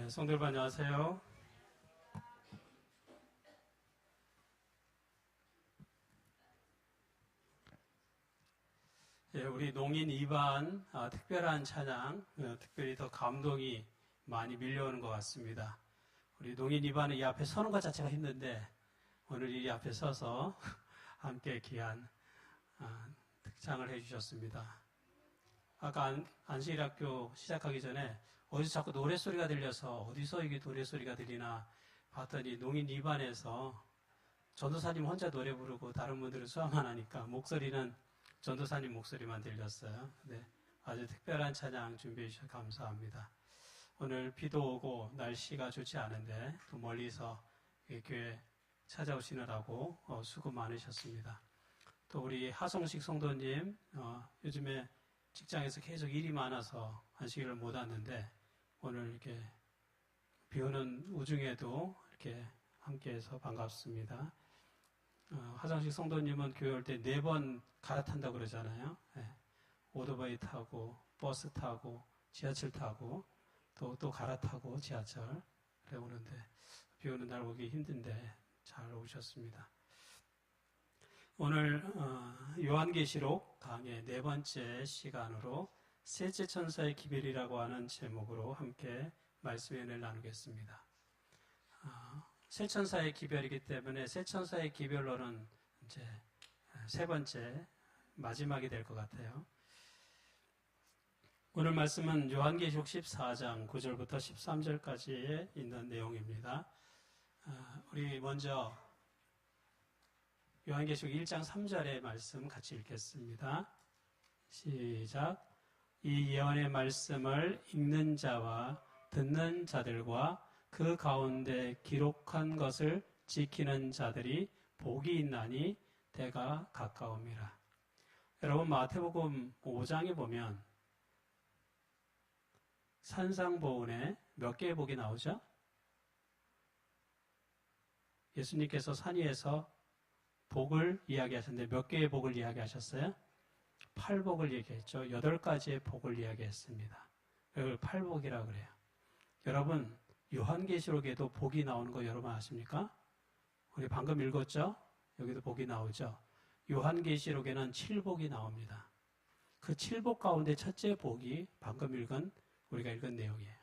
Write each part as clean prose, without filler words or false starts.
예, 성도 여러분 안녕하세요. 예, 우리 농인 2반 특별한 찬양, 특별히 더 감동이 많이 밀려오는 것 같습니다. 우리 농인 2반은 이 앞에 서는 것 자체가 힘든데 오늘 이 앞에 서서 함께 귀한 특창을 해주셨습니다. 아까 안식일학교 시작하기 전에 어디서 자꾸 노래소리가 들려서 어디서 이게 노래소리가 들리나 봤더니 농인 2반에서 전도사님 혼자 노래 부르고 다른 분들은 수화만 하니까 목소리는 전도사님 목소리만 들렸어요. 네, 아주 특별한 찬양 준비해 주셔서 감사합니다. 오늘 비도 오고 날씨가 좋지 않은데 또 멀리서 교회 찾아오시느라고 수고 많으셨습니다. 또 우리 하성식 성도님 요즘에 직장에서 계속 일이 많아서 안식일을 못 왔는데 오늘 이렇게 비 오는 우중에도 이렇게 함께해서 반갑습니다. 하성식 성도님은 교회 올 때 4번 갈아탄다고 그러잖아요. 네. 오토바이 타고 버스 타고 지하철 타고 또 갈아타고 지하철 그래 오는데 비 오는 날 오기 힘든데 잘 오셨습니다. 오늘 요한계시록 강의 4번째 시간으로 셋째 천사의 기별이라고 하는 제목으로 함께 말씀의 은혜를 나누겠습니다. 세 천사의 기별이기 때문에 세 천사의 기별로는 이제 3번째 마지막이 될 것 같아요. 오늘 말씀은 요한계시록 14장 9절부터 13절까지에 있는 내용입니다. 우리 먼저 요한계시록 1장 3절의 말씀 같이 읽겠습니다. 시작. 이 예언의 말씀을 읽는 자와 듣는 자들과 그 가운데 기록한 것을 지키는 자들이 복이 있나니 때가 가까움이라. 여러분 마태복음 5장에 보면 산상보훈에 몇 개의 복이 나오죠? 예수님께서 산 위에서 복을 이야기하셨는데 몇 개의 복을 이야기하셨어요? 8복을 얘기했죠. 8가지의 복을 이야기했습니다. 이걸 8복이라고 그래요. 여러분 요한계시록에도 복이 나오는 거 여러분 아십니까? 우리 방금 읽었죠? 여기도 복이 나오죠. 요한계시록에는 7복이 나옵니다. 그 7복 가운데 첫째 복이 방금 우리가 읽은 내용이에요.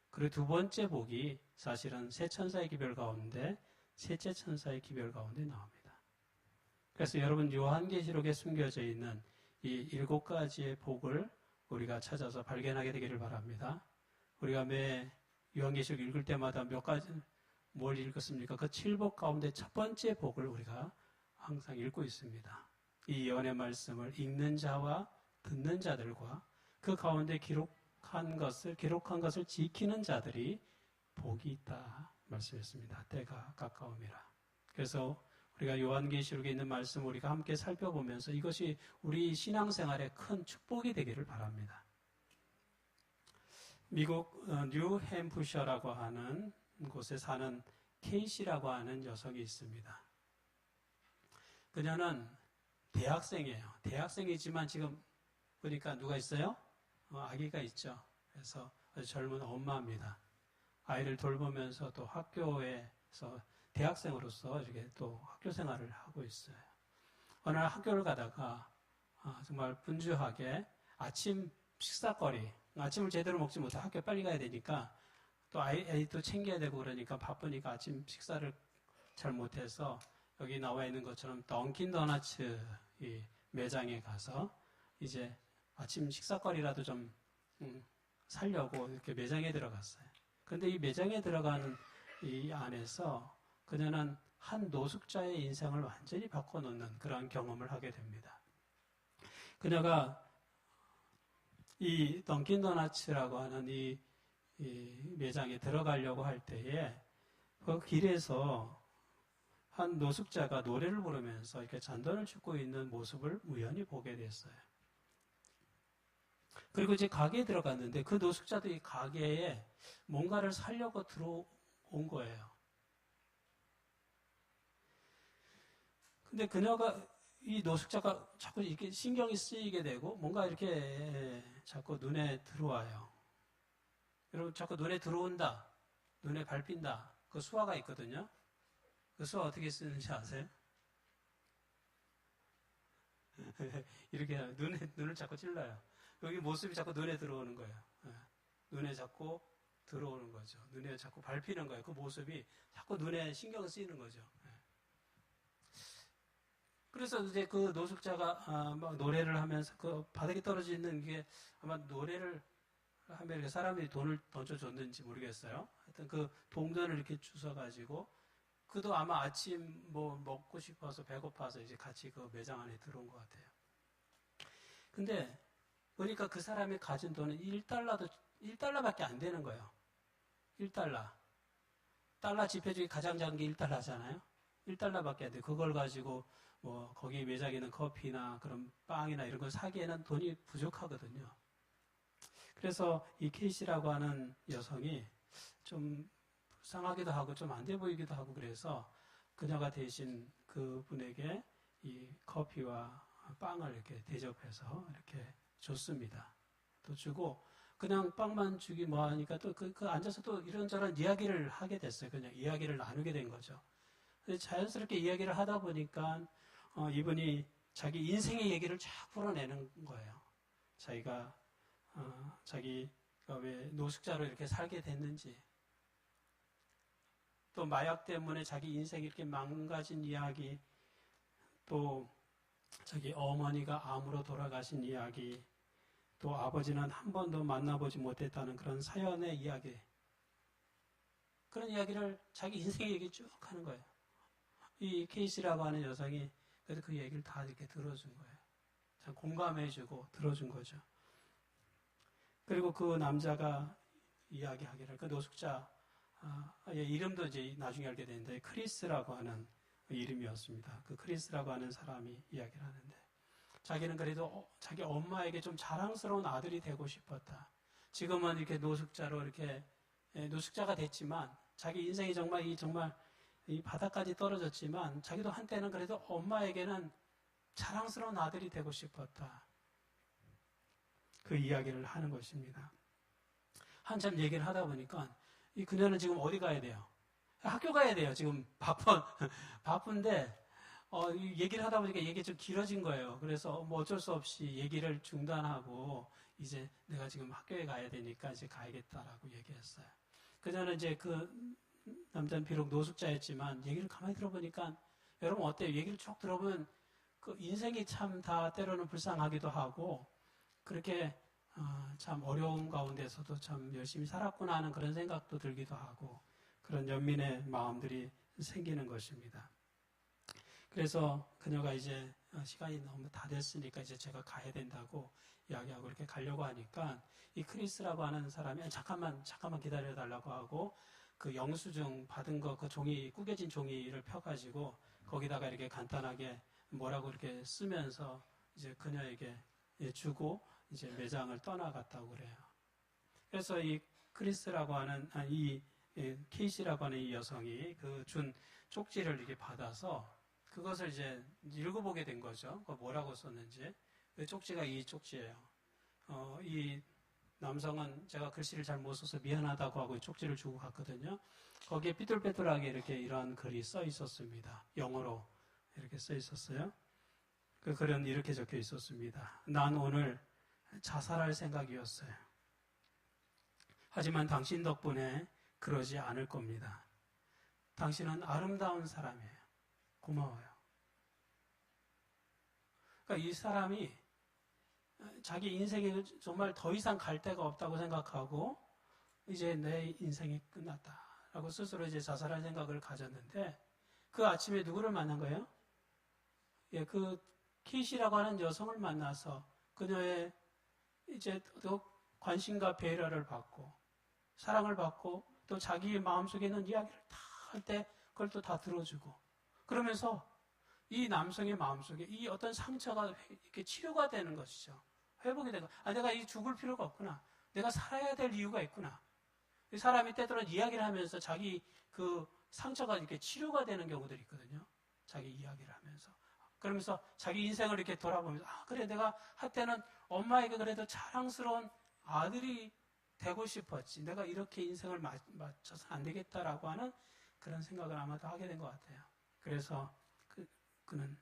그리고 두 번째 복이 사실은 세 천사의 기별 가운데 셋째 천사의 기별 가운데 나옵니다. 그래서 여러분 요한계시록에 숨겨져 있는 이 7가지의 복을 우리가 찾아서 발견하게 되기를 바랍니다. 우리가 매 요한계시록 읽을 때마다 몇 가지 뭘 읽었습니까? 그 7복 가운데 첫 번째 복을 우리가 항상 읽고 있습니다. 이 예언의 말씀을 읽는 자와 듣는 자들과 그 가운데 기록한 것을 지키는 자들이 복이 있다 말씀했습니다. 때가 가까움이라. 그래서 우리가 요한계시록에 있는 말씀 우리가 함께 살펴보면서 이것이 우리 신앙생활에 큰 축복이 되기를 바랍니다. 미국 뉴햄프셔라고 하는 곳에 사는 케이시라고 하는 여성이 있습니다. 그녀는 대학생이에요. 대학생이지만 지금 보니까 누가 있어요? 아기가 있죠. 그래서 아주 젊은 엄마입니다. 아이를 돌보면서 또 학교에서 대학생으로서 이렇게 또 학교 생활을 하고 있어요. 어느 날 학교를 가다가 정말 분주하게 아침 식사거리, 아침을 제대로 먹지 못해 학교 빨리 가야 되니까 또 아이도 챙겨야 되고 그러니까 바쁘니까 아침 식사를 잘 못해서 여기 나와 있는 것처럼 던킨 도너츠 이 매장에 가서 이제 아침 식사거리라도 좀 살려고 이렇게 매장에 들어갔어요. 근데 이 매장에 들어가는 이 안에서 그녀는 한 노숙자의 인생을 완전히 바꿔놓는 그런 경험을 하게 됩니다. 그녀가 이 던킨 도너츠라고 하는 이 매장에 들어가려고 할 때에 그 길에서 한 노숙자가 노래를 부르면서 이렇게 잔돈을 줍고 있는 모습을 우연히 보게 됐어요. 그리고 이제 가게에 들어갔는데 그 노숙자도 이 가게에 뭔가를 사려고 들어온 거예요. 근데 이 노숙자가 자꾸 이렇게 신경이 쓰이게 되고 뭔가 이렇게 자꾸 눈에 들어와요. 여러분 자꾸 눈에 들어온다. 눈에 밟힌다. 그 수화가 있거든요. 그 수화 어떻게 쓰는지 아세요? 이렇게 눈을 자꾸 찔러요. 여기 모습이 자꾸 눈에 들어오는 거예요. 예. 눈에 자꾸 들어오는 거죠. 눈에 자꾸 밟히는 거예요. 그 모습이 자꾸 눈에 신경 쓰이는 거죠. 예. 그래서 이제 그 노숙자가 막 노래를 하면서 그 바닥에 떨어져 있는 게 아마 노래를 하면 이렇게 사람들이 돈을 던져줬는지 모르겠어요. 하여튼 그 동전을 이렇게 주워가지고 그도 아마 아침 뭐 먹고 싶어서 배고파서 이제 같이 그 매장 안에 들어온 것 같아요. 근데 보니까 그 사람이 가진 돈은 1달러밖에 안 되는 거예요. 1달러. 달러 지폐 중에 가장 작은 게 1달러잖아요. 1달러밖에 안 돼. 그걸 가지고 뭐 거기 매장에 있는 커피나 그런 빵이나 이런 걸 사기에는 돈이 부족하거든요. 그래서 이 케이시라고 하는 여성이 좀 불쌍하기도 하고 좀 안 돼 보이기도 하고 그래서 그녀가 대신 그분에게 이 커피와 빵을 이렇게 대접해서 이렇게 줬습니다. 또 주고 그냥 빵만 주기 뭐 하니까 또 그 앉아서 또 이런저런 이야기를 하게 됐어요. 그냥 이야기를 나누게 된 거죠. 자연스럽게 이야기를 하다 보니까 이분이 자기 인생의 얘기를 쫙 풀어내는 거예요. 자기가 왜 노숙자로 이렇게 살게 됐는지, 또 마약 때문에 자기 인생이 이렇게 망가진 이야기, 또 자기 어머니가 암으로 돌아가신 이야기, 또 아버지는 한 번도 만나보지 못했다는 그런 사연의 이야기, 그런 이야기를 자기 인생의 얘기 쭉 하는 거예요. 이 케이시라고 하는 여성이 그래서 그 얘기를 다 이렇게 들어준 거예요. 참 공감해주고 들어준 거죠. 그리고 그 남자가 이야기하기를 그 노숙자 이름도 이제 나중에 알게 되는데 크리스라고 하는 이름이었습니다. 그 크리스라고 하는 사람이 이야기를 하는데 자기는 그래도 자기 엄마에게 좀 자랑스러운 아들이 되고 싶었다. 지금은 이렇게 노숙자로 이렇게 노숙자가 됐지만 자기 인생이 정말 이 바닥까지 떨어졌지만 자기도 한때는 그래도 엄마에게는 자랑스러운 아들이 되고 싶었다. 그 이야기를 하는 것입니다. 한참 얘기를 하다 보니까 이 그녀는 지금 어디 가야 돼요? 학교 가야 돼요. 지금 바쁜데 얘기를 하다 보니까 얘기가 좀 길어진 거예요. 그래서 뭐 어쩔 수 없이 얘기를 중단하고 이제 내가 지금 학교에 가야 되니까 이제 가야겠다라고 얘기했어요. 그녀는 이제 그 남자는 비록 노숙자였지만 얘기를 가만히 들어보니까 여러분 어때요? 얘기를 쭉 들어보면 그 인생이 참 다 때로는 불쌍하기도 하고 그렇게 참 어려운 가운데서도 참 열심히 살았구나 하는 그런 생각도 들기도 하고 그런 연민의 마음들이 생기는 것입니다. 그래서 그녀가 이제 시간이 너무 다 됐으니까 이제 제가 가야 된다고 이야기하고 이렇게 가려고 하니까 이 크리스라고 하는 사람이 잠깐만 기다려 달라고 하고 그 영수증 받은 거 그 종이 구겨진 종이를 펴가지고 거기다가 이렇게 간단하게 뭐라고 이렇게 쓰면서 이제 그녀에게 주고 이제 매장을 떠나갔다고 그래요. 그래서 이 크리스라고 하는 이 케이시라고 하는 이 여성이 그 준 쪽지를 이렇게 받아서 그것을 이제 읽어보게 된 거죠. 뭐라고 썼는지. 그 쪽지가 이 쪽지예요. 이 남성은 제가 글씨를 잘 못 써서 미안하다고 하고 쪽지를 주고 갔거든요. 거기에 삐뚤빼뚤하게 이렇게 이런 글이 써 있었습니다. 영어로 이렇게 써 있었어요. 그 글은 이렇게 적혀 있었습니다. 난 오늘 자살할 생각이었어요. 하지만 당신 덕분에 그러지 않을 겁니다. 당신은 아름다운 사람이에요. 고마워요. 그러니까 이 사람이 자기 인생에 정말 더 이상 갈 데가 없다고 생각하고 이제 내 인생이 끝났다라고 스스로 이제 자살할 생각을 가졌는데 그 아침에 누구를 만난 거예요? 예, 그 키시라고 하는 여성을 만나서 그녀의 이제 또 관심과 배려를 받고 사랑을 받고 또 자기 마음속에 있는 이야기를 다 할 때 그걸 또 다 들어주고 그러면서 이 남성의 마음속에 이 어떤 상처가 이렇게 치료가 되는 것이죠. 회복이 되고 내가 이 죽을 필요가 없구나. 내가 살아야 될 이유가 있구나. 이 사람이 때때로 이야기를 하면서 자기 그 상처가 이렇게 치료가 되는 경우들이 있거든요. 자기 이야기를 하면서. 그러면서 자기 인생을 이렇게 돌아보면서 그래 내가 한때는 엄마에게 그래도 자랑스러운 아들이 되고 싶었지. 내가 이렇게 인생을 맞춰서 안 되겠다라고 하는 그런 생각을 아마도 하게 된 것 같아요. 그래서 그는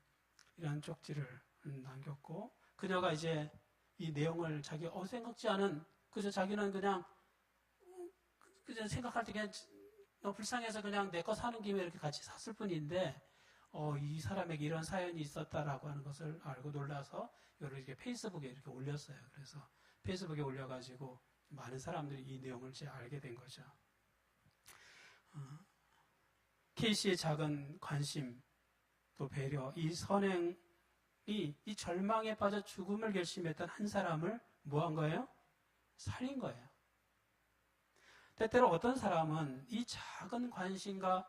이런 쪽지를 남겼고, 그녀가 이제 이 내용을 자기 생각지 않은, 그저 자기는 그냥 생각할 때 그냥 너무 불쌍해서 그냥 내 거 사는 김에 이렇게 같이 샀을 뿐인데, 이 사람에게 이런 사연이 있었다라고 하는 것을 알고 놀라서 이렇게 페이스북에 이렇게 올렸어요. 그래서 페이스북에 올려가지고 많은 사람들이 이 내용을 이제 알게 된 거죠. 케이시의 작은 관심, 또 배려, 이 선행이 이 절망에 빠져 죽음을 결심했던 한 사람을 뭐 한 거예요? 살린 거예요. 때때로 어떤 사람은 이 작은 관심과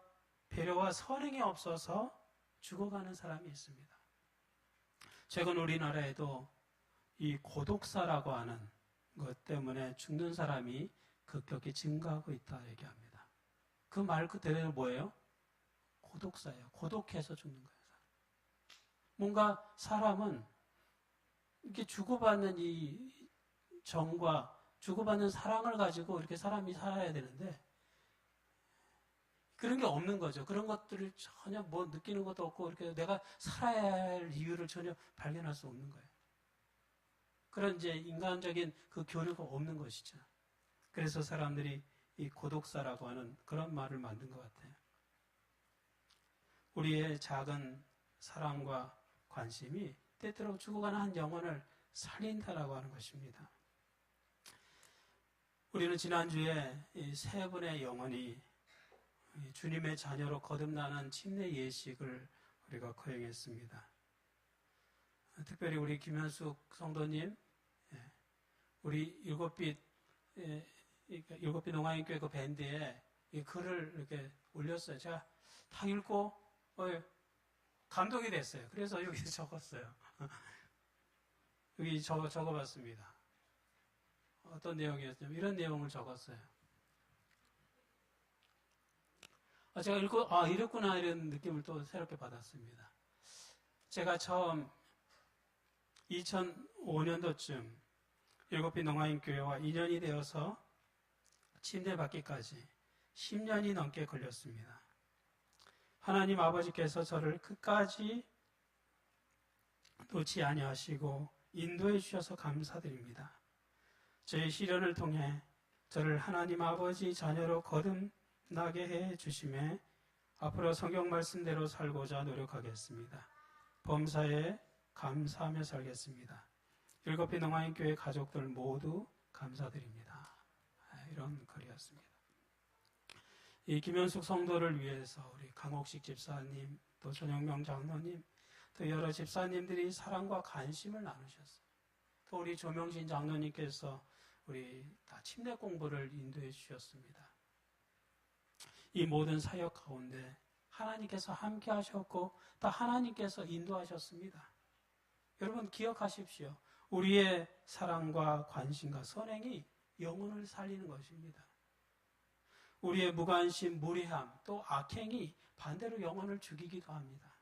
배려와 선행이 없어서 죽어가는 사람이 있습니다. 최근 우리나라에도 이 고독사라고 하는 것 때문에 죽는 사람이 급격히 증가하고 있다 얘기합니다. 그 말 그대로 뭐예요? 고독사예요. 고독해서 죽는 거예요. 뭔가 사람은 이렇게 주고받는 이 정과 주고받는 사랑을 가지고 이렇게 사람이 살아야 되는데 그런 게 없는 거죠. 그런 것들을 전혀 뭐 느끼는 것도 없고 이렇게 내가 살아야 할 이유를 전혀 발견할 수 없는 거예요. 그런 이제 인간적인 그 교류가 없는 것이죠. 그래서 사람들이 이 고독사라고 하는 그런 말을 만든 것 같아요. 우리의 작은 사랑과 관심이 때때로 죽어가는 한 영혼을 살린다라고 하는 것입니다. 우리는 지난주에 이 세 분의 영혼이 주님의 자녀로 거듭나는 침례 예식을 우리가 거행했습니다. 특별히 우리 김현숙 성도님, 우리 일곱빛 농아인교회 그 밴드에 이 글을 이렇게 올렸어요. 제가 다 읽고 감동이 됐어요. 그래서 여기 적었어요. 여기 적어봤습니다. 어떤 내용이었냐면 이런 내용을 적었어요. 제가 읽고 이랬구나 이런 느낌을 또 새롭게 받았습니다. 제가 처음 2005년도쯤 일곱빛 농아인교회와 인연이 되어서 침례받기까지 10년이 넘게 걸렸습니다. 하나님 아버지께서 저를 끝까지 놓지 아니하시고 인도해 주셔서 감사드립니다. 저의 시련을 통해 저를 하나님 아버지 자녀로 거듭나게 해 주심에 앞으로 성경 말씀대로 살고자 노력하겠습니다. 범사에 감사하며 살겠습니다. 일곱빛 농아인교회 가족들 모두 감사드립니다. 이런 글이었습니다. 이 김현숙 성도를 위해서 우리 강옥식 집사님, 또 전영명 장로님, 또 여러 집사님들이 사랑과 관심을 나누셨어요. 또 우리 조명신 장로님께서 우리 다 침례 공부를 인도해 주셨습니다. 이 모든 사역 가운데 하나님께서 함께 하셨고 또 하나님께서 인도하셨습니다. 여러분 기억하십시오. 우리의 사랑과 관심과 선행이 영혼을 살리는 것입니다. 우리의 무관심, 무례함, 또 악행이 반대로 영혼을 죽이기도 합니다.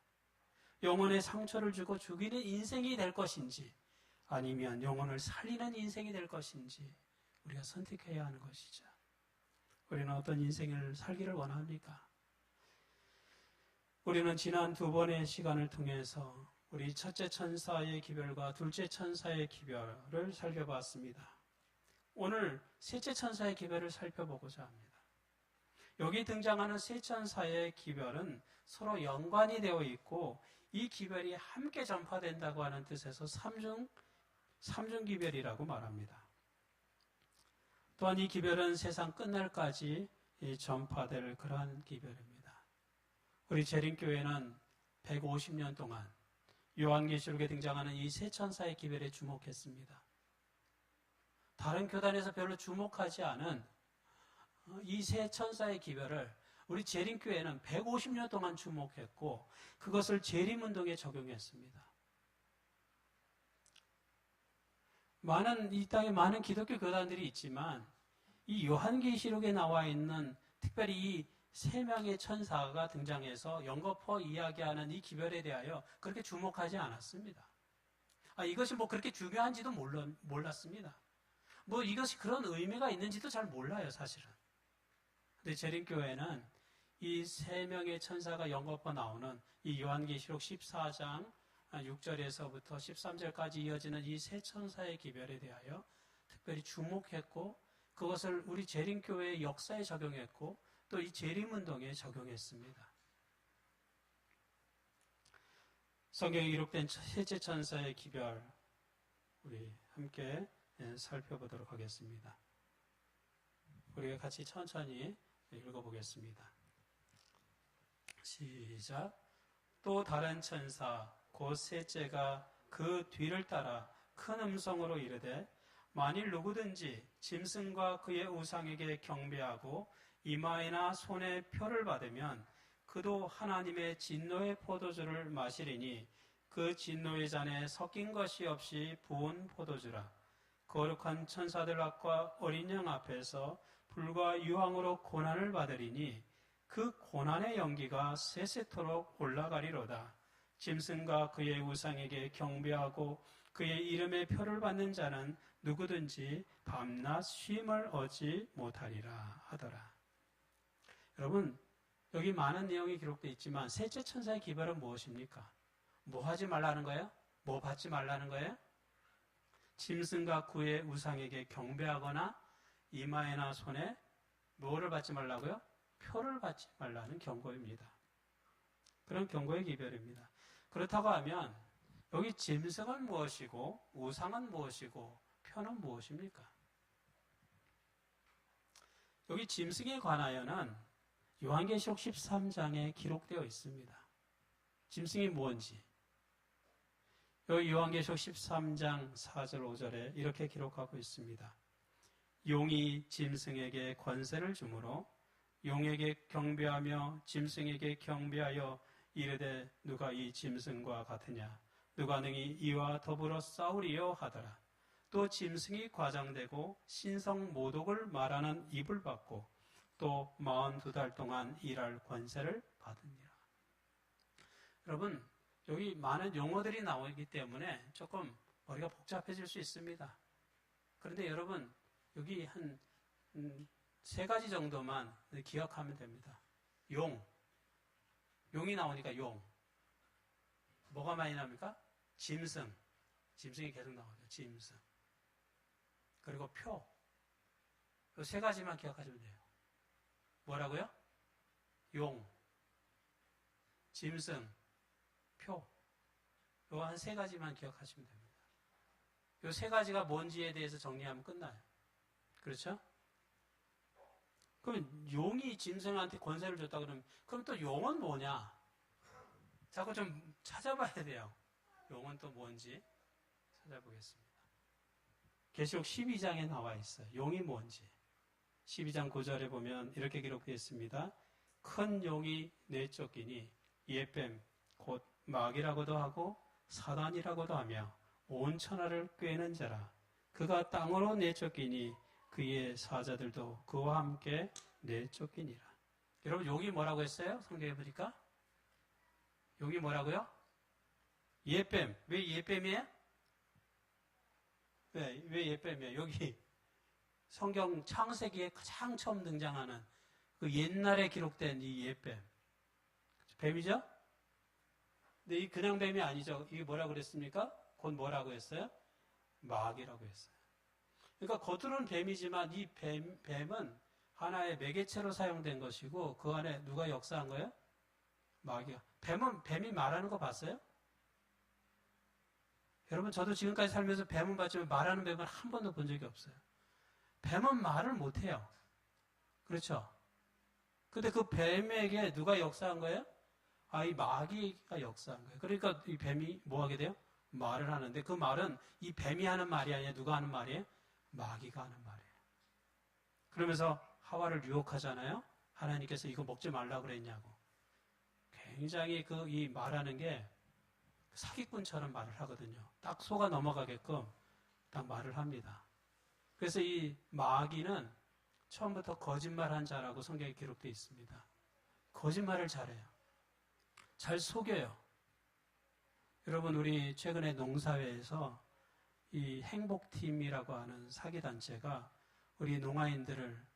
영혼에 상처를 주고 죽이는 인생이 될 것인지 아니면 영혼을 살리는 인생이 될 것인지 우리가 선택해야 하는 것이죠. 우리는 어떤 인생을 살기를 원합니까? 우리는 지난 두 번의 시간을 통해서 우리 첫째 천사의 기별과 둘째 천사의 기별을 살펴봤습니다. 오늘 셋째 천사의 기별을 살펴보고자 합니다. 여기 등장하는 세 천사의 기별은 서로 연관이 되어 있고 이 기별이 함께 전파된다고 하는 뜻에서 삼중 기별이라고 말합니다. 또한 이 기별은 세상 끝날까지 전파될 그러한 기별입니다. 우리 재림교회는 150년 동안 요한계시록에 등장하는 이 세 천사의 기별에 주목했습니다. 다른 교단에서 별로 주목하지 않은 이 세 천사의 기별을 우리 재림교회는 150년 동안 주목했고 그것을 재림운동에 적용했습니다. 이 땅에 많은 기독교 교단들이 있지만 이 요한계시록에 나와 있는 특별히 이 세 명의 천사가 등장해서 연거푸 이야기하는 이 기별에 대하여 그렇게 주목하지 않았습니다. 이것이 뭐 그렇게 중요한지도 몰랐습니다. 뭐 이것이 그런 의미가 있는지도 잘 몰라요, 사실은. 근데 재림교회는 이 세 명의 천사가 연거푸 나오는 이 요한계시록 14장 6절에서부터 13절까지 이어지는 이 세 천사의 기별에 대하여 특별히 주목했고, 그것을 우리 재림교회의 역사에 적용했고, 또 이 재림운동에 적용했습니다. 성경에 기록된 셋째 천사의 기별, 우리 함께 살펴보도록 하겠습니다. 우리가 같이 천천히 읽어보겠습니다. 시작. 또 다른 천사 곧 셋째가 그 뒤를 따라 큰 음성으로 이르되 만일 누구든지 짐승과 그의 우상에게 경배하고 이마에나 손에 표를 받으면 그도 하나님의 진노의 포도주를 마시리니 그 진노의 잔에 섞인 것이 없이 부은 포도주라. 거룩한 천사들 앞과 어린 양 앞에서 불과 유황으로 고난을 받으리니 그 고난의 연기가 세세토록 올라가리로다. 짐승과 그의 우상에게 경배하고 그의 이름의 표를 받는 자는 누구든지 밤낮 쉼을 얻지 못하리라 하더라. 여러분, 여기 많은 내용이 기록되어 있지만 셋째 천사의 기별은 무엇입니까? 뭐 하지 말라는 거예요? 뭐 받지 말라는 거예요? 짐승과 그의 우상에게 경배하거나 이마에나 손에 뭐를 받지 말라고요? 표를 받지 말라는 경고입니다. 그런 경고의 기별입니다. 그렇다고 하면 여기 짐승은 무엇이고 우상은 무엇이고 표는 무엇입니까? 여기 짐승에 관하여는 요한계시록 13장에 기록되어 있습니다. 짐승이 뭔지. 여기 요한계시록 13장 4절 5절에 이렇게 기록하고 있습니다. 용이 짐승에게 권세를 주므로 용에게 경배하며 짐승에게 경배하여 이르되 누가 이 짐승과 같으냐 누가 능히 이와 더불어 싸우리요 하더라. 또 짐승이 과장되고 신성 모독을 말하는 입을 받고 또 42달 동안 일할 권세를 받으니라. 여러분, 여기 많은 용어들이 나오기 때문에 조금 머리가 복잡해질 수 있습니다. 그런데 여러분, 여기 한 세 가지 정도만 기억하면 됩니다. 용이 나오니까 용. 뭐가 많이 나옵니까? 짐승이 계속 나오죠. 짐승. 그리고 표. 이 세 가지만 기억하시면 돼요. 뭐라고요? 용, 짐승, 표. 요 한 세 가지만 기억하시면 됩니다. 요 세 가지가 뭔지에 대해서 정리하면 끝나요. 그렇죠? 그럼 용이 짐승한테 권세를 줬다 그러면 그럼 또 용은 뭐냐? 자꾸 좀 찾아봐야 돼요. 용은 또 뭔지 찾아보겠습니다. 계시록 12장에 나와 있어요. 용이 뭔지. 12장 9절에 보면 이렇게 기록되어 있습니다. 큰 용이 내쫓기니 예뱀 곧 마귀라고도 하고 사단이라고도 하며 온 천하를 꿰는 자라. 그가 땅으로 내쫓기니 그의 사자들도 그와 함께 내쫓기니라. 여러분 용이 뭐라고 했어요? 성경에 보니까 용이 뭐라고요? 예뱀. 왜 예뱀이에요? 왜 예뱀이에요? 여기 성경 창세기에 가장 처음 등장하는 그 옛날에 기록된 이 예뱀. 뱀이죠? 근데 이 그냥 뱀이 아니죠. 이게 뭐라고 그랬습니까? 곧 뭐라고 했어요? 마귀라고 했어요. 그러니까 겉으로는 뱀이지만 이 뱀은 하나의 매개체로 사용된 것이고 그 안에 누가 역사한 거예요? 마귀가. 뱀이 말하는 거 봤어요? 여러분 저도 지금까지 살면서 뱀은 봤지만 말하는 뱀은 한 번도 본 적이 없어요. 뱀은 말을 못해요. 그렇죠? 근데 그 뱀에게 누가 역사한 거예요? 이 마귀가 역사한 거예요. 그러니까 이 뱀이 뭐 하게 돼요? 말을 하는데 그 말은 이 뱀이 하는 말이 아니라 누가 하는 말이에요? 마귀가 하는 말이에요. 그러면서 하와를 유혹하잖아요. 하나님께서 이거 먹지 말라고 그랬냐고. 굉장히 이 말하는 게 사기꾼처럼 말을 하거든요. 딱 속아 넘어가게끔 딱 말을 합니다. 그래서 이 마귀는 처음부터 거짓말한 자라고 성경에 기록되어 있습니다. 거짓말을 잘해요. 잘 속여요. 여러분 우리 최근에 농사회에서 이 행복팀이라고 하는 사기단체가 우리 농아인들을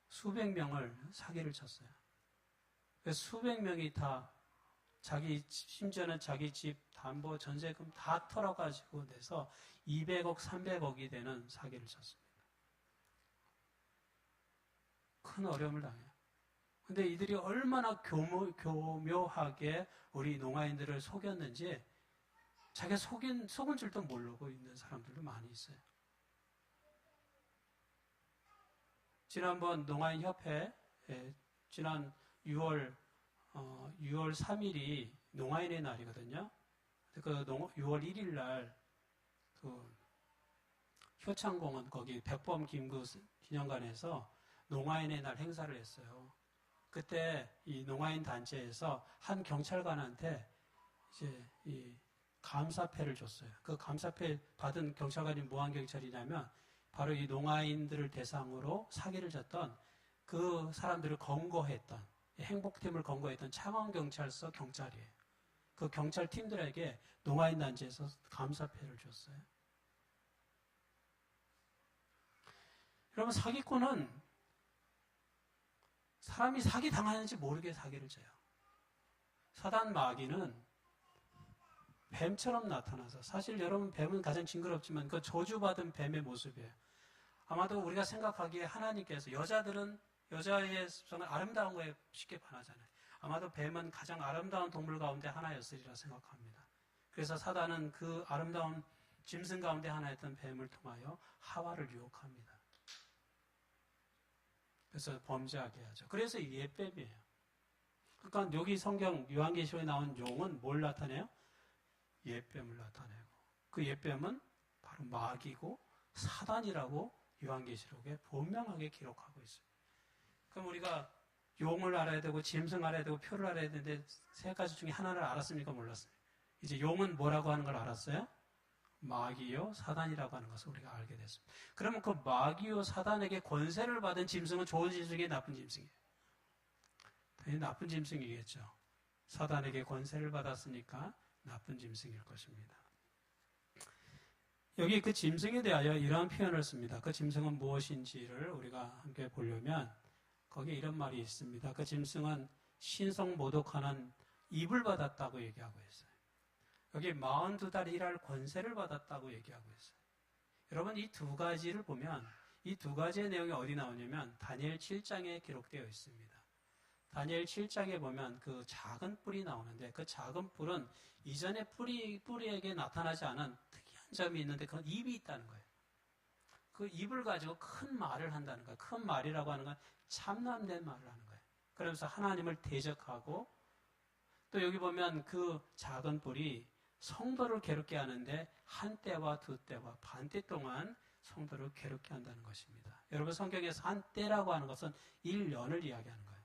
수백 명을 사기를 쳤어요. 그래서 수백 명이 다 심지어는 자기 집 담보 전세금 다 털어가지고 내서 200억, 300억이 되는 사기를 쳤습니다. 큰 어려움을 당해요. 근데 이들이 얼마나 교묘하게 우리 농아인들을 속였는지 자기가 속은 줄도 모르고 있는 사람들도 많이 있어요. 지난번 농아인협회, 지난 6월 3일이 농아인의 날이거든요. 그 6월 1일 날, 그 효창공원 거기 백범 김구 기념관에서 농아인의 날 행사를 했어요. 그때 이 농아인 단체에서 한 경찰관한테 이제 이 감사패를 줬어요. 그 감사패 받은 경찰관이 뭐한 경찰이냐면 바로 이 농아인들을 대상으로 사기를 쳤던 그 사람들을 검거했던 행복팀을 검거했던 창원경찰서 경찰이에요. 그 경찰팀들에게 농아인 단체에서 감사패를 줬어요. 여러분, 사기꾼은 사람이 사기 당하는지 모르게 사기를 쳐요. 사단 마귀는 뱀처럼 나타나서, 사실 여러분 뱀은 가장 징그럽지만 그 저주받은 뱀의 모습이에요. 아마도 우리가 생각하기에 하나님께서 여자의 습성은 아름다운 거에 쉽게 반하잖아요. 아마도 뱀은 가장 아름다운 동물 가운데 하나였으리라 생각합니다. 그래서 사단은 그 아름다운 짐승 가운데 하나였던 뱀을 통하여 하와를 유혹합니다. 그래서 범죄하게 하죠. 그래서 옛뱀이에요. 그러니까 여기 성경 요한계시록에 나온 용은 뭘 나타내요? 옛뱀을 나타내고, 그 옛뱀은 바로 마귀고 사단이라고 요한계시록에 분명하게 기록하고 있어요. 그럼 우리가 용을 알아야 되고 짐승 알아야 되고 표를 알아야 되는데 세 가지 중에 하나를 알았습니까? 몰랐어요. 이제 용은 뭐라고 하는 걸 알았어요? 마귀요 사단이라고 하는 것을 우리가 알게 됐습니다. 그러면 그 마귀요 사단에게 권세를 받은 짐승은 좋은 짐승이에요, 나쁜 짐승이에요? 당연히 나쁜 짐승이겠죠. 사단에게 권세를 받았으니까 나쁜 짐승일 것입니다. 여기 그 짐승에 대하여 이러한 표현을 씁니다. 그 짐승은 무엇인지를 우리가 함께 보려면 거기에 이런 말이 있습니다. 그 짐승은 신성 모독하는 입을 받았다고 얘기하고 있어요. 여기 42달이 일할 권세를 받았다고 얘기하고 있어요. 여러분, 이 두 가지를 보면 이 두 가지의 내용이 어디 나오냐면 다니엘 7장에 기록되어 있습니다. 다니엘 7장에 보면 그 작은 뿔이 나오는데 그 작은 뿔은 이전에 뿌리에게 나타나지 않은 특이한 점이 있는데 그건 입이 있다는 거예요. 그 입을 가지고 큰 말을 한다는 거예요. 큰 말이라고 하는 건 참남된 말을 하는 거예요. 그러면서 하나님을 대적하고, 또 여기 보면 그 작은 뿔이 성도를 괴롭게 하는데 한 때와 두 때와 반때 동안 성도를 괴롭게 한다는 것입니다. 여러분, 성경에서 한 때라고 하는 것은 1년을 이야기하는 거예요.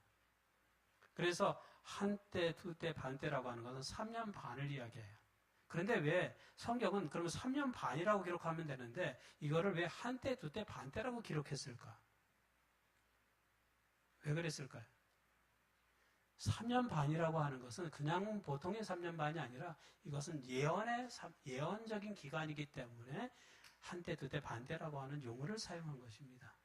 그래서 한 때, 두 때, 반 때라고 하는 것은 3년 반을 이야기해요. 그런데 왜 성경은 그러면 3년 반이라고 기록하면 되는데 이거를 왜 한 때, 두 때, 반 때라고 기록했을까? 왜 그랬을까요? 3년 반이라고 하는 것은 그냥 보통의 3년 반이 아니라 이것은 예언적인 기간이기 때문에 한 때, 두 때, 반 때라고 하는 용어를 사용한 것입니다.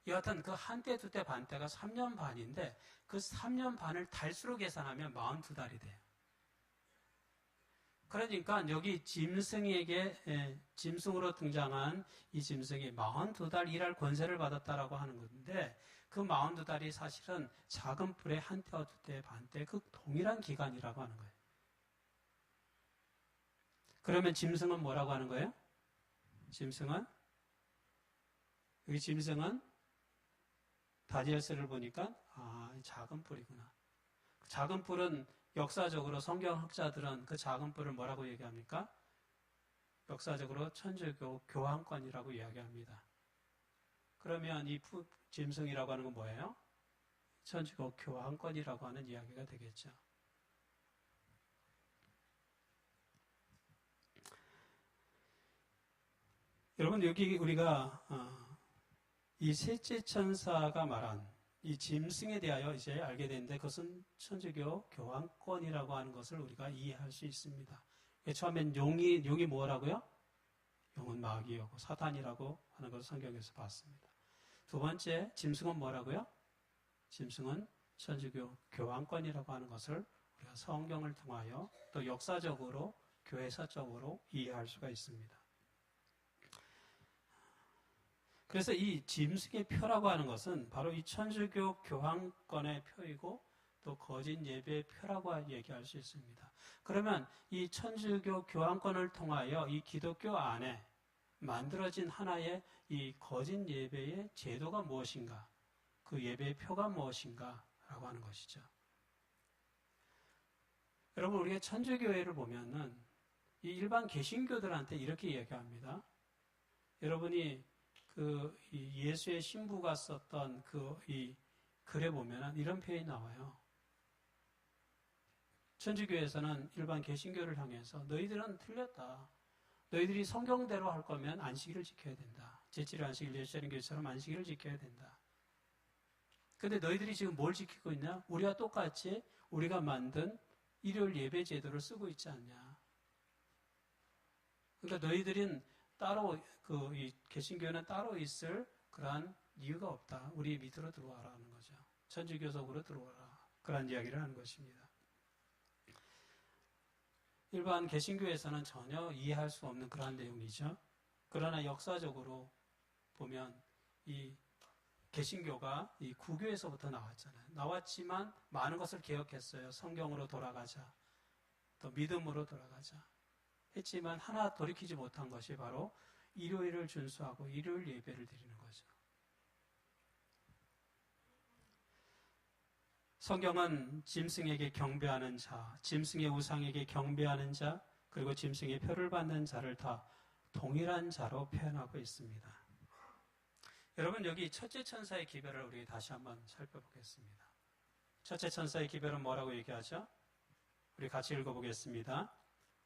여하튼 그 한 때, 두 때, 반 때가 3년 반인데 그 3년 반을 달수로 계산하면 42달이 돼요. 그러니까 여기 짐승으로 등장한 이 짐승이 42달 일할 권세를 받았다라고 하는 건데 그 42달이 사실은 작은 뿔의 한 때와 두 때, 반 때 그 동일한 기간이라고 하는 거예요. 그러면 짐승은 뭐라고 하는 거예요? 여기 짐승은 다니엘서를 보니까 작은 뿔이구나. 작은 뿔은 역사적으로 성경학자들은 그 작은 뿔을 뭐라고 얘기합니까? 역사적으로 천주교 교황권이라고 이야기합니다. 그러면 이 짐승이라고 하는 건 뭐예요? 천주교 교황권이라고 하는 이야기가 되겠죠. 여러분, 여기 우리가 이 셋째 천사가 말한 이 짐승에 대하여 이제 알게 되는데 그것은 천주교 교황권이라고 하는 것을 우리가 이해할 수 있습니다. 처음엔 용이 뭐라고요? 용은 마귀이고 사탄이라고 하는 것을 성경에서 봤습니다. 두 번째, 짐승은 뭐라고요? 짐승은 천주교 교황권이라고 하는 것을 우리가 성경을 통하여 또 역사적으로 교회사적으로 이해할 수가 있습니다. 그래서 이 짐승의 표라고 하는 것은 바로 이 천주교 교황권의 표이고 또 거짓 예배의 표라고 얘기할 수 있습니다. 그러면 이 천주교 교황권을 통하여 이 기독교 안에 만들어진 하나의 이 거짓 예배의 제도가 무엇인가? 그 예배의 표가 무엇인가? 라고 하는 것이죠. 여러분, 우리가 천주교회를 보면은 이 일반 개신교들한테 이렇게 얘기합니다. 여러분이 이 예수의 신부가 썼던 이 글에 보면은 이런 표현이 나와요. 천주교에서는 일반 개신교를 향해서 너희들은 틀렸다. 너희들이 성경대로 할 거면 안식일을 지켜야 된다. 제7일 안식일 예수님 교회처럼 안식일을 지켜야 된다. 근데 너희들이 지금 뭘 지키고 있냐? 우리와 똑같이 우리가 만든 일요일 예배 제도를 쓰고 있지 않냐. 그러니까 너희들은 따로 이 개신교회는 따로 있을 그러한 이유가 없다. 우리 밑으로 들어와라는 거죠. 천주교속으로 들어와라. 그런 이야기를 하는 것입니다. 일반 개신교에서는 전혀 이해할 수 없는 그러한 내용이죠. 그러나 역사적으로 보면 이 개신교가 이 구교에서부터 나왔잖아요. 나왔지만 많은 것을 개혁했어요. 성경으로 돌아가자. 또 믿음으로 돌아가자. 했지만 하나 돌이키지 못한 것이 바로 일요일을 준수하고 일요일 예배를 드리는 거죠. 성경은 짐승에게 경배하는 자, 짐승의 우상에게 경배하는 자, 그리고 짐승의 표를 받는 자를 다 동일한 자로 표현하고 있습니다. 여러분, 여기 첫째 천사의 기별을 우리 다시 한번 살펴보겠습니다. 첫째 천사의 기별은 뭐라고 얘기하죠? 우리 같이 읽어보겠습니다.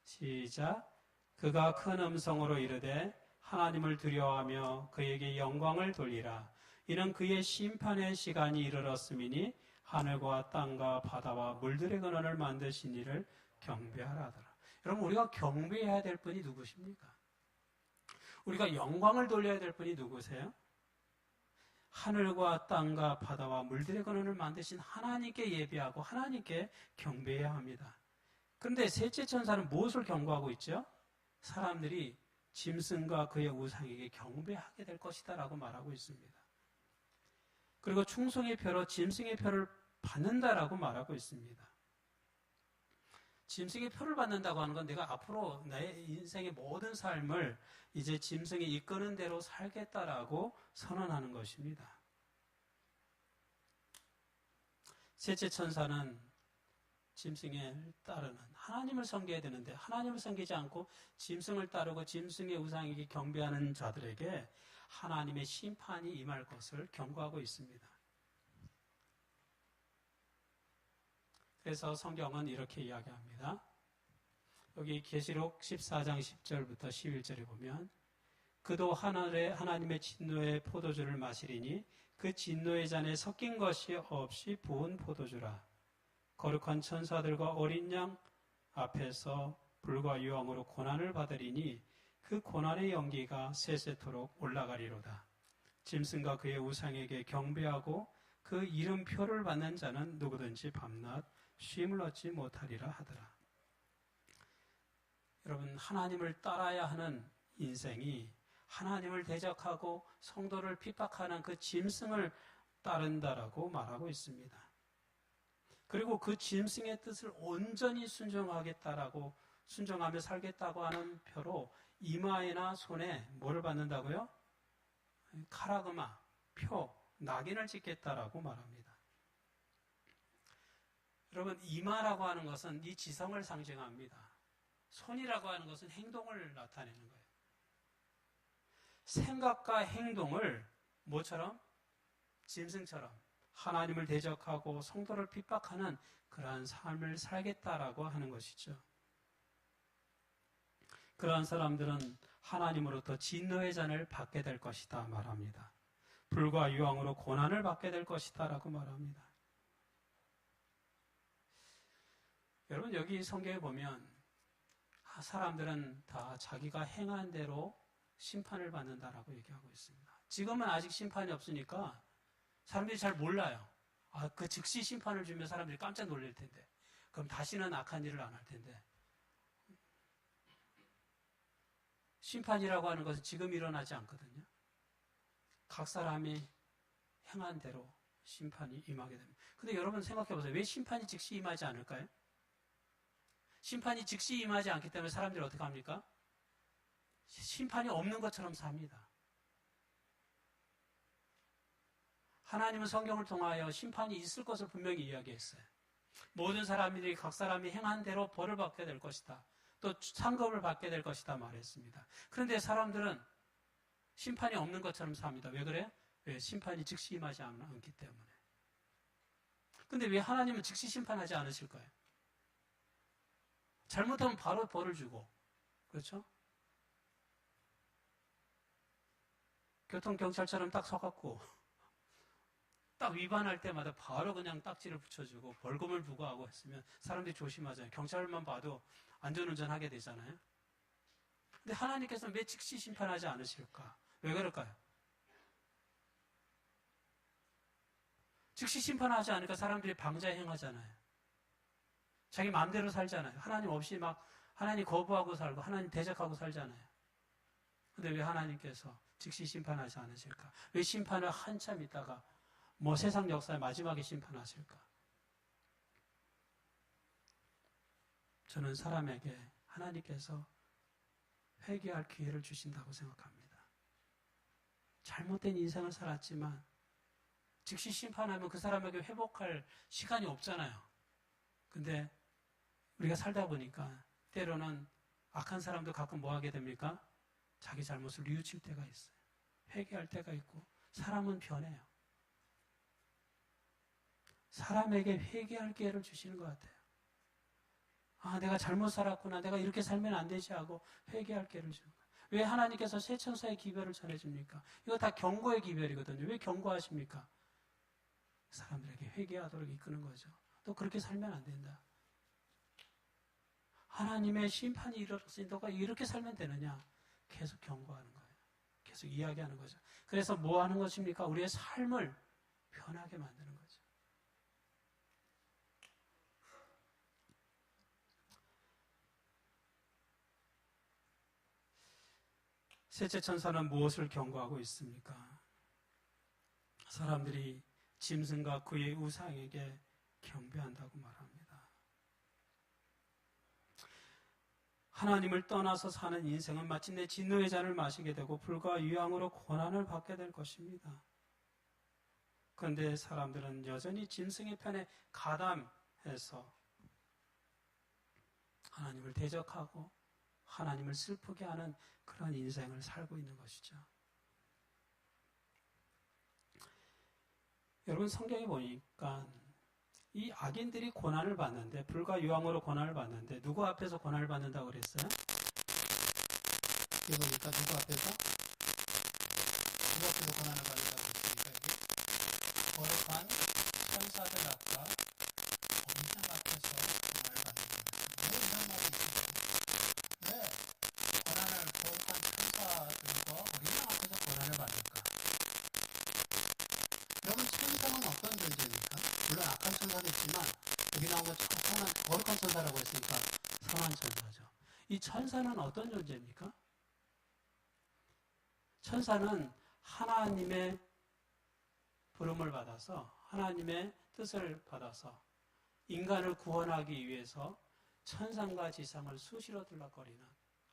시작. 그가 큰 음성으로 이르되 하나님을 두려워하며 그에게 영광을 돌리라. 이는 그의 심판의 시간이 이르렀음이니 하늘과 땅과 바다와 물들의 근원을 만드신 이를 경배하라 하더라. 여러분, 우리가 경배해야 될 분이 누구십니까? 우리가 영광을 돌려야 될 분이 누구세요? 하늘과 땅과 바다와 물들의 근원을 만드신 하나님께 예배하고 하나님께 경배해야 합니다. 그런데 셋째 천사는 무엇을 경고하고 있죠? 사람들이 짐승과 그의 우상에게 경배하게 될 것이다 라고 말하고 있습니다. 그리고 충성의 표로 짐승의 표를 받는다라고 말하고 있습니다. 짐승의 표를 받는다고 하는 건 내가 앞으로 내 인생의 모든 삶을 이제 짐승이 이끄는 대로 살겠다라고 선언하는 것입니다. 셋째 천사는 짐승에 따르는 하나님을 섬겨야 되는데 하나님을 섬기지 않고 짐승을 따르고 짐승의 우상에게 경배하는 자들에게 하나님의 심판이 임할 것을 경고하고 있습니다. 그래서 성경은 이렇게 이야기합니다. 여기 계시록 14장 10절부터 11절에 보면 그도 하늘에 하나님의 진노의 포도주를 마시리니 그 진노의 잔에 섞인 것이 없이 부은 포도주라. 거룩한 천사들과 어린 양 앞에서 불과 유황으로 고난을 받으리니 그 고난의 연기가 세세토록 올라가리로다. 짐승과 그의 우상에게 경배하고 그 이름표를 받는 자는 누구든지 밤낮 쉼을 얻지 못하리라 하더라. 여러분, 하나님을 따라야 하는 인생이 하나님을 대적하고 성도를 핍박하는 그 짐승을 따른다라고 말하고 있습니다. 그리고 그 짐승의 뜻을 온전히 순종하겠다라고 순종하며 살겠다고 하는 표로 이마에나 손에 뭐를 받는다고요? 카라그마, 표, 낙인을 찍겠다라고 말합니다. 여러분, 이마라고 하는 것은 이 지성을 상징합니다. 손이라고 하는 것은 행동을 나타내는 거예요. 생각과 행동을 뭐처럼? 짐승처럼 하나님을 대적하고 성도를 핍박하는 그러한 삶을 살겠다라고 하는 것이죠. 그러한 사람들은 하나님으로부터 진노의 잔을 받게 될 것이다 말합니다. 불과 유황으로 고난을 받게 될 것이다 라고 말합니다. 여러분, 여기 성경에 보면 사람들은 다 자기가 행한 대로 심판을 받는다라고 얘기하고 있습니다. 지금은 아직 심판이 없으니까 사람들이 잘 몰라요. 그 즉시 심판을 주면 사람들이 깜짝 놀랄 텐데. 그럼 다시는 악한 일을 안 할 텐데. 심판이라고 하는 것은 지금 일어나지 않거든요. 각 사람이 행한 대로 심판이 임하게 됩니다. 근데 여러분 생각해 보세요. 왜 심판이 즉시 임하지 않을까요? 심판이 즉시 임하지 않기 때문에 사람들이 어떻게 합니까? 심판이 없는 것처럼 삽니다. 하나님은 성경을 통하여 심판이 있을 것을 분명히 이야기했어요. 모든 사람들이 각 사람이 행한 대로 벌을 받게 될 것이다. 또 상급을 받게 될 것이다 말했습니다. 그런데 사람들은 심판이 없는 것처럼 삽니다. 왜 그래요? 왜? 심판이 즉시 임하지 않기 때문에. 근데 왜 하나님은 즉시 심판하지 않으실까요? 잘못하면 바로 벌을 주고, 그렇죠? 교통경찰처럼 딱 서갖고 딱 위반할 때마다 바로 그냥 딱지를 붙여주고 벌금을 부과하고 했으면 사람들이 조심하잖아요. 경찰만 봐도 안전운전하게 되잖아요. 근데 하나님께서는 왜 즉시 심판하지 않으실까? 왜 그럴까요? 즉시 심판하지 않으니까 사람들이 방자에 행하잖아요. 자기 마음대로 살잖아요. 하나님 없이 막 하나님 거부하고 살고 하나님 대적하고 살잖아요. 근데 왜 하나님께서 즉시 심판하지 않으실까? 왜 심판을 한참 있다가 세상 역사의 마지막에 심판하실까? 저는 사람에게 하나님께서 회개할 기회를 주신다고 생각합니다. 잘못된 인생을 살았지만 즉시 심판하면 그 사람에게 회복할 시간이 없잖아요. 근데 우리가 살다 보니까 때로는 악한 사람도 가끔 뭐 하게 됩니까? 자기 잘못을 뉘우칠 때가 있어요. 회개할 때가 있고 사람은 변해요. 사람에게 회개할 기회를 주시는 것 같아요. 내가 잘못 살았구나. 내가 이렇게 살면 안 되지 하고 회개할 기회를 주는 거예요. 왜 하나님께서 새 천사의 기별을 전해줍니까? 이거 다 경고의 기별이거든요. 왜 경고하십니까? 사람들에게 회개하도록 이끄는 거죠. 또 그렇게 살면 안 된다. 하나님의 심판이 이르렀으니 너가 이렇게 살면 되느냐? 계속 경고하는 거예요. 계속 이야기하는 거죠. 그래서 뭐 하는 것입니까? 우리의 삶을 편하게 만드는 거죠. 셋째 천사는 무엇을 경고하고 있습니까? 사람들이 짐승과 그의 우상에게 경배한다고 말합니다. 하나님을 떠나서 사는 인생은 마침내 진노의 잔을 마시게 되고 불과 유황으로 고난을 받게 될 것입니다. 그런데 사람들은 여전히 짐승의 편에 가담해서 하나님을 대적하고 하나님을 슬프게 하는 그런 인생을 살고 있는 것이죠. 여러분 성경에 보니까 이 악인들이 고난을 받는데 불과 유황으로 고난을 받는데 누구 앞에서 고난을 받는다고 그랬어요? 여기 보니까 누구 앞에서 고난을 받는다고 그랬습니까? 여기 거룩한 천사들 앞과 어린양 앞에서 고난을 받는 거예요. 왜 이런 말이 있어요? 왜 고난을 거룩한 천사들과 어린양 앞에서 고난을 받을까? 여러분 천사는 어떤 존재입니까? 물론 악한 천사도 있지만 여기 나온 건 거룩한 천사라고 했으니까 선한 천사죠. 이 천사는 어떤 존재입니까? 천사는 하나님의 부름을 받아서 하나님의 뜻을 받아서 인간을 구원하기 위해서 천상과 지상을 수시로 들락거리는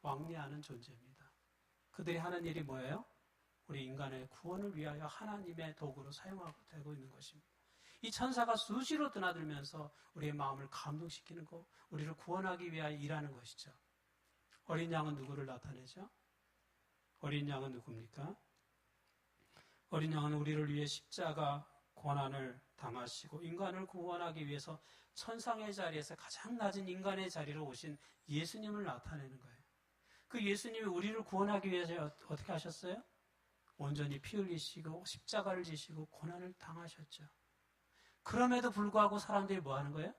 왕래하는 존재입니다. 그들이 하는 일이 뭐예요? 우리 인간의 구원을 위하여 하나님의 도구로 사용하고 되고 있는 것입니다. 이 천사가 수시로 드나들면서 우리의 마음을 감동시키는 것, 우리를 구원하기 위하여 일하는 것이죠. 어린 양은 누구를 나타내죠? 어린 양은 누굽니까? 어린 양은 우리를 위해 십자가 고난을 당하시고 인간을 구원하기 위해서 천상의 자리에서 가장 낮은 인간의 자리로 오신 예수님을 나타내는 거예요. 그 예수님이 우리를 구원하기 위해서 어떻게 하셨어요? 온전히 피 흘리시고 십자가를 지시고 고난을 당하셨죠. 그럼에도 불구하고 사람들이 뭐 하는 거예요?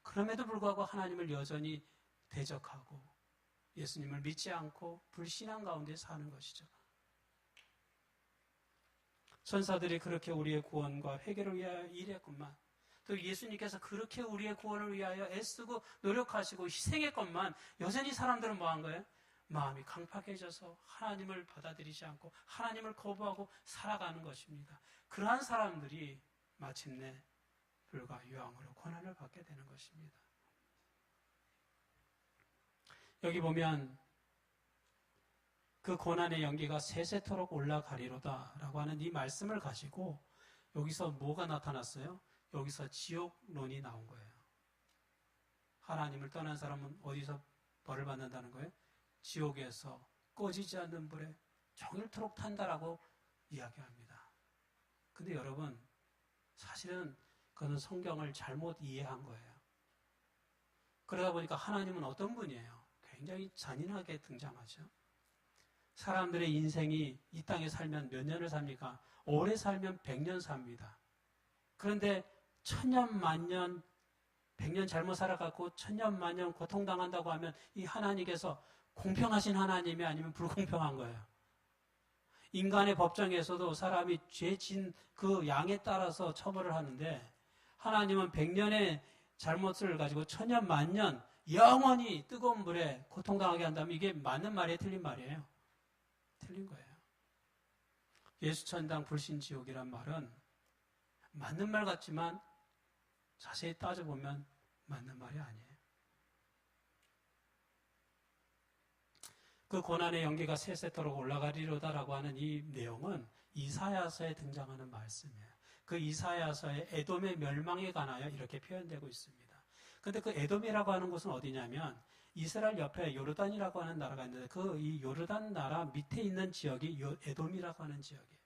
그럼에도 불구하고 하나님을 여전히 대적하고 예수님을 믿지 않고 불신앙 가운데 사는 것이죠. 천사들이 그렇게 우리의 구원과 회개를 위하여 일했건만, 또 예수님께서 그렇게 우리의 구원을 위하여 애쓰고 노력하시고 희생했건만 여전히 사람들은 뭐한 거예요? 마음이 강팍해져서 하나님을 받아들이지 않고 하나님을 거부하고 살아가는 것입니다. 그러한 사람들이 마침내 불과 유황으로 고난을 받게 되는 것입니다. 여기 보면 그 고난의 연기가 세세토록 올라가리로다 라고 하는 이 말씀을 가지고 여기서 뭐가 나타났어요? 여기서 지옥론이 나온 거예요. 하나님을 떠난 사람은 어디서 벌을 받는다는 거예요? 지옥에서 꺼지지 않는 불에 종일토록 탄다라고 이야기합니다. 근데 여러분, 사실은 그는 성경을 잘못 이해한 거예요. 그러다 보니까 하나님은 어떤 분이에요? 굉장히 잔인하게 등장하죠. 사람들의 인생이 이 땅에 살면 몇 년을 삽니까? 오래 살면 100년 삽니다. 그런데 천년 만년 100년 잘못 살아갖고 천년 만년 고통당한다고 하면 이 하나님께서 공평하신 하나님이 아니면 불공평한 거예요. 인간의 법정에서도 사람이 죄진 그 양에 따라서 처벌을 하는데 하나님은 100년의 잘못을 가지고 천년 만년 영원히 뜨거운 불에 고통당하게 한다면 이게 맞는 말이에요? 틀린 말이에요? 틀린 거예요. 예수천당 불신지옥이란 말은 맞는 말 같지만 자세히 따져보면 맞는 말이 아니에요. 그 고난의 연기가 세세토록 올라가리로다라고 하는 이 내용은 이사야서에 등장하는 말씀이에요. 그 이사야서의 에돔의 멸망에 관하여 이렇게 표현되고 있습니다. 그런데 그 에돔이라고 하는 곳은 어디냐면 이스라엘 옆에 요르단이라고 하는 나라가 있는데 그 이 요르단 나라 밑에 있는 지역이 에돔이라고 하는 지역이에요.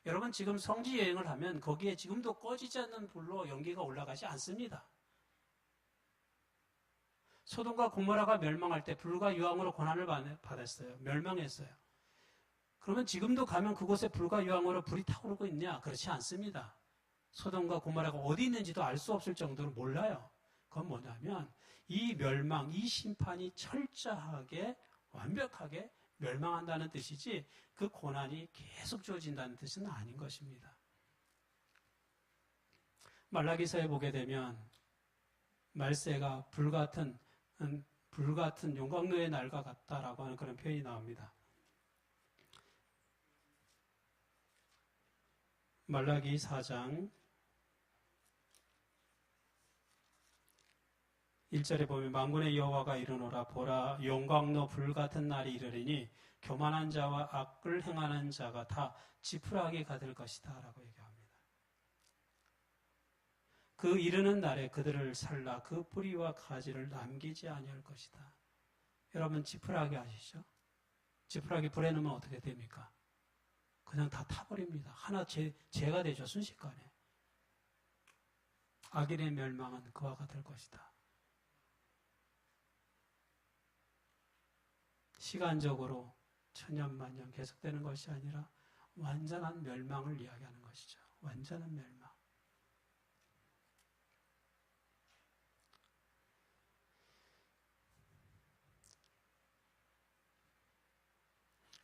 여러분 지금 성지 여행을 하면 거기에 지금도 꺼지지 않는 불로 연기가 올라가지 않습니다. 소돔과 고모라가 멸망할 때 불과 유황으로 고난을 받았어요. 멸망했어요. 그러면 지금도 가면 그곳에 불과 유황으로 불이 타오르고 있냐? 그렇지 않습니다. 소돔과 고모라가 어디 있는지도 알 수 없을 정도로 몰라요. 그건 뭐냐면 이 멸망, 이 심판이 철저하게 완벽하게 멸망한다는 뜻이지 그 고난이 계속 주어진다는 뜻은 아닌 것입니다. 말라기서에 보게 되면 말세가 불같은 용광로의 날과 같다라고 하는 그런 표현이 나옵니다. 말라기 4장 1절에 보면 만군의 여호와가 이르노라 보라 용광로 불같은 날이 이르리니 교만한 자와 악을 행하는 자가 다 지푸라기 가될 것이다 라고 얘기합니다. 그 이르는 날에 그들을 살라 그 뿌리와 가지를 남기지 아니할 것이다. 여러분 지푸라기 아시죠? 지푸라기 불에 넣으면 어떻게 됩니까? 그냥 다 타버립니다. 하나 재가 되죠. 순식간에. 악인의 멸망은 그와 같을 것이다. 시간적으로 천년만년 계속되는 것이 아니라 완전한 멸망을 이야기하는 것이죠. 완전한 멸망.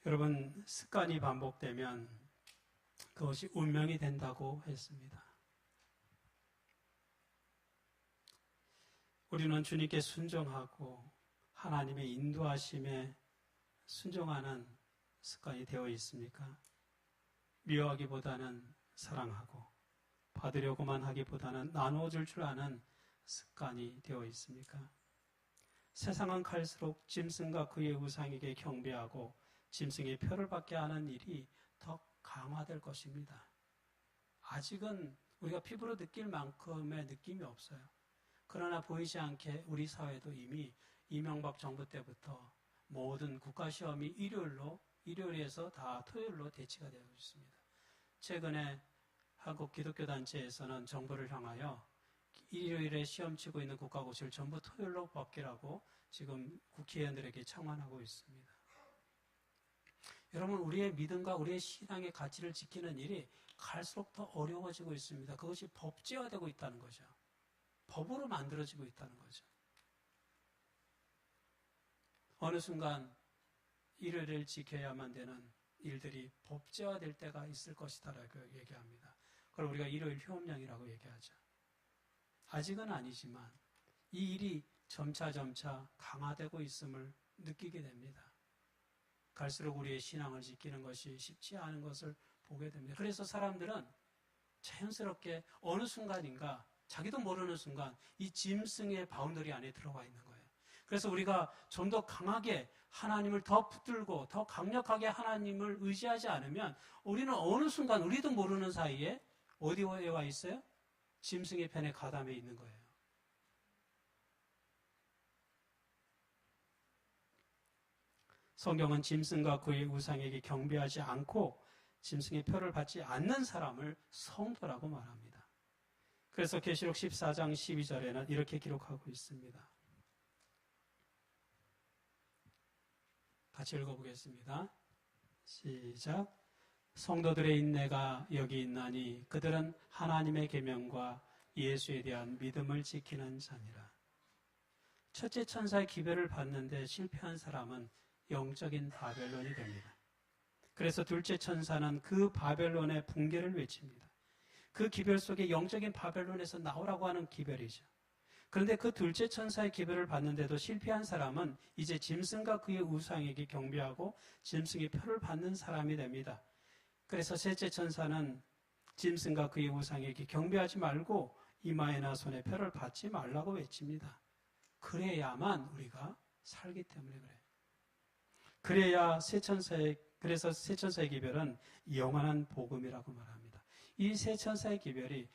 여러분, 습관이 반복되면 그것이 운명이 된다고 했습니다. 우리는 주님께 순종하고 하나님의 인도하심에 순종하는 습관이 되어 있습니까? 미워하기보다는 사랑하고 받으려고만 하기보다는 나누어줄 줄 아는 습관이 되어 있습니까? 세상은 갈수록 짐승과 그의 우상에게 경배하고 짐승의 표를 받게 하는 일이 더 강화될 것입니다. 아직은 우리가 피부로 느낄 만큼의 느낌이 없어요. 그러나 보이지 않게 우리 사회도 이미 이명박 정부 때부터 모든 국가시험이 일요일에서 다 토요일로 대치가 되어 있습니다. 최근에 한국 기독교단체에서는 정부를 향하여 일요일에 시험 치고 있는 국가고시를 전부 토요일로 바뀌라고 지금 국회의원들에게 청원하고 있습니다. 여러분, 우리의 믿음과 우리의 신앙의 가치를 지키는 일이 갈수록 더 어려워지고 있습니다. 그것이 법제화되고 있다는 거죠. 법으로 만들어지고 있다는 거죠. 어느 순간 일을 지켜야만 되는 일들이 법제화될 때가 있을 것이다라고 얘기합니다. 그걸 우리가 일요일 휴업량이라고 얘기하죠. 아직은 아니지만 이 일이 점차 강화되고 있음을 느끼게 됩니다. 갈수록 우리의 신앙을 지키는 것이 쉽지 않은 것을 보게 됩니다. 그래서 사람들은 자연스럽게 어느 순간인가 자기도 모르는 순간 이 짐승의 바운더리 안에 들어가 있는 거예요. 그래서 우리가 좀 더 강하게 하나님을 더 붙들고 더 강력하게 하나님을 의지하지 않으면 우리는 어느 순간 우리도 모르는 사이에 어디에 와 있어요? 짐승의 편에 가담해 있는 거예요. 성경은 짐승과 그의 우상에게 경배하지 않고 짐승의 표를 받지 않는 사람을 성도라고 말합니다. 그래서 계시록 14장 12절에는 이렇게 기록하고 있습니다. 같이 읽어보겠습니다. 시작. 성도들의 인내가 여기 있나니 그들은 하나님의 계명과 예수에 대한 믿음을 지키는 자니라. 첫째 천사의 기별을 받는데 실패한 사람은 영적인 바벨론이 됩니다. 그래서 둘째 천사는 그 바벨론의 붕괴를 외칩니다. 그 기별 속에 영적인 바벨론에서 나오라고 하는 기별이죠. 그런데 그 둘째 천사의 기별을 받는데도 실패한 사람은 이제 짐승과 그의 우상에게 경배하고 짐승의 표를 받는 사람이 됩니다. 그래서 셋째 천사는 짐승과 그의 우상에게 경배하지 말고 이마에나 손에 표를 받지 말라고 외칩니다. 그래야만 우리가 살기 때문에 그래요. 그래서 세 천사의 기별은 영원한 복음이라고 말합니다. 이 세 천사의 기별이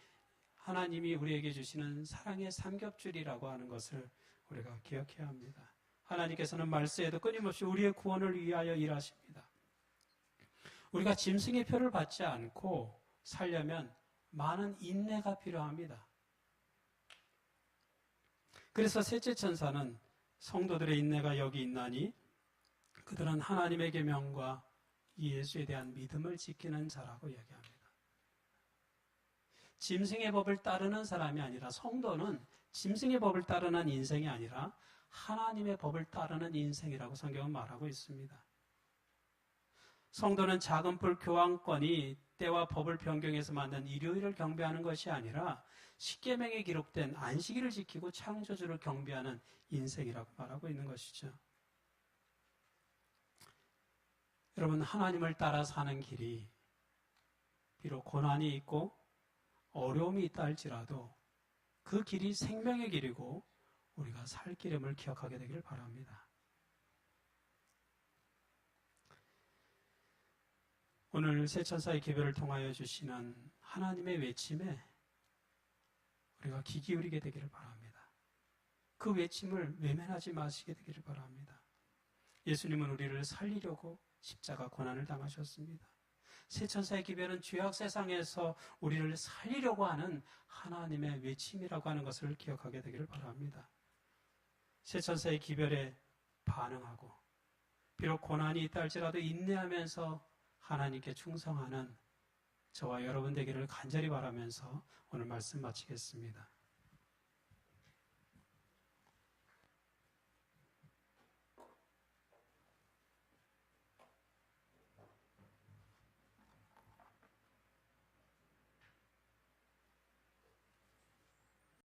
하나님이 우리에게 주시는 사랑의 삼겹줄이라고 하는 것을 우리가 기억해야 합니다. 하나님께서는 말세에도 끊임없이 우리의 구원을 위하여 일하십니다. 우리가 짐승의 표를 받지 않고 살려면 많은 인내가 필요합니다. 그래서 셋째 천사는 성도들의 인내가 여기 있나니 그들은 하나님의 계명과 예수에 대한 믿음을 지키는 자라고 얘기합니다. 짐승의 법을 따르는 사람이 아니라 성도는 짐승의 법을 따르는 인생이 아니라 하나님의 법을 따르는 인생이라고 성경은 말하고 있습니다. 성도는 작은 불 교황권이 때와 법을 변경해서 만든 일요일을 경배하는 것이 아니라 십계명에 기록된 안식일을 지키고 창조주를 경배하는 인생이라고 말하고 있는 것이죠. 여러분, 하나님을 따라 사는 길이 비록 고난이 있고 어려움이 있다 할지라도 그 길이 생명의 길이고 우리가 살 길임을 기억하게 되기를 바랍니다. 오늘 세 천사의 기별을 통하여 주시는 하나님의 외침에 우리가 귀 기울이게 되기를 바랍니다. 그 외침을 외면하지 마시게 되기를 바랍니다. 예수님은 우리를 살리려고 십자가 고난을 당하셨습니다. 세 천사의 기별은 죄악 세상에서 우리를 살리려고 하는 하나님의 외침이라고 하는 것을 기억하게 되기를 바랍니다. 세 천사의 기별에 반응하고 비록 고난이 있다 할지라도 인내하면서 하나님께 충성하는 저와 여러분 되기를 간절히 바라면서 오늘 말씀 마치겠습니다.